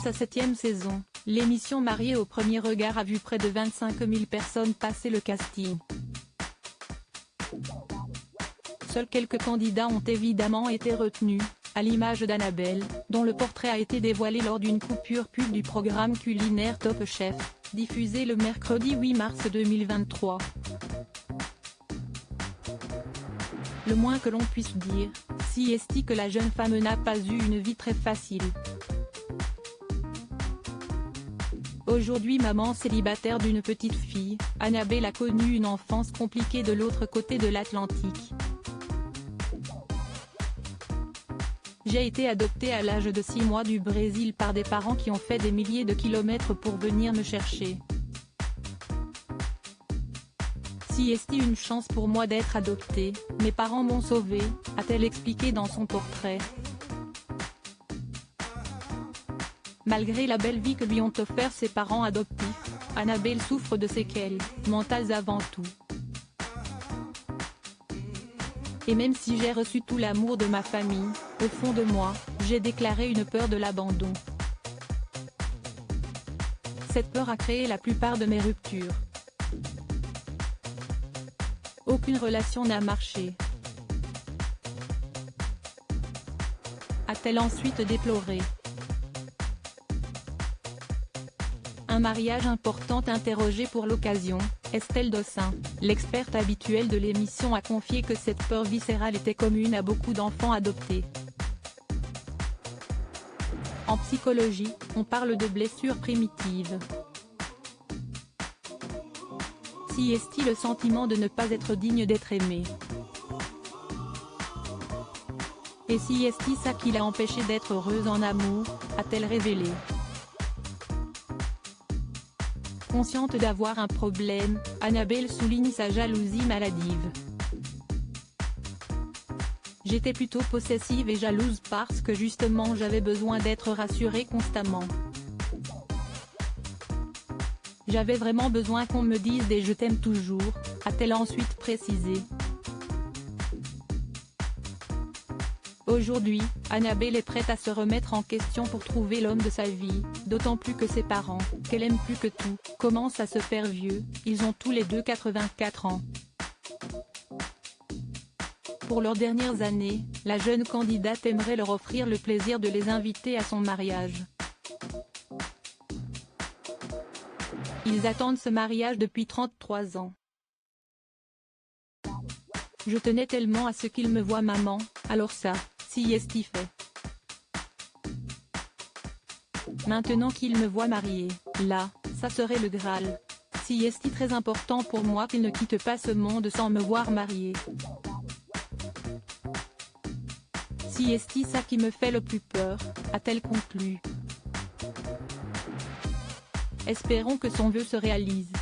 sa 7e saison, l'émission Mariée au premier regard a vu près de 25 000 personnes passer le casting. Seuls quelques candidats ont évidemment été retenus, à l'image d'Annabelle, dont le portrait a été dévoilé lors d'une coupure pub du programme culinaire Top Chef, diffusé le mercredi 8 mars 2023. Le moins que l'on puisse dire, si est que la jeune femme n'a pas eu une vie très facile. Aujourd'hui maman célibataire d'une petite fille, Annabelle a connu une enfance compliquée de l'autre côté de l'Atlantique. J'ai été adoptée à l'âge de 6 mois du Brésil par des parents qui ont fait des milliers de kilomètres pour venir me chercher. Si est une chance pour moi d'être adoptée, mes parents m'ont sauvée, a-t-elle expliqué dans son portrait. Malgré la belle vie que lui ont offert ses parents adoptifs, Annabelle souffre de séquelles mentales avant tout. Et même si j'ai reçu tout l'amour de ma famille, au fond de moi, j'ai déclaré une peur de l'abandon. Cette peur a créé la plupart de mes ruptures. Aucune relation n'a marché, a-t-elle ensuite déploré. Un mariage important interrogé pour l'occasion, Estelle Dossin, l'experte habituelle de l'émission a confié que cette peur viscérale était commune à beaucoup d'enfants adoptés. En psychologie, on parle de blessures primitives. Si est le sentiment de ne pas être digne d'être aimé. Et si est ça qui l'a empêchée d'être heureuse en amour, a-t-elle révélé. Consciente d'avoir un problème, Annabelle souligne sa jalousie maladive. J'étais plutôt possessive et jalouse parce que justement j'avais besoin d'être rassurée constamment. J'avais vraiment besoin qu'on me dise des « je t'aime toujours », a-t-elle ensuite précisé. Aujourd'hui, Annabelle est prête à se remettre en question pour trouver l'homme de sa vie, d'autant plus que ses parents, qu'elle aime plus que tout, commencent à se faire vieux, ils ont tous les deux 84 ans. Pour leurs dernières années, la jeune candidate aimerait leur offrir le plaisir de les inviter à son mariage. Ils attendent ce mariage depuis 33 ans. Je tenais tellement à ce qu'ils me voient maman, alors ça, si est fait. Maintenant qu'ils me voient mariée, là, ça serait le Graal. Si est très important pour moi qu'ils ne quittent pas ce monde sans me voir mariée. Si est ça qui me fait le plus peur, a-t-elle conclu. Espérons que son vœu se réalise.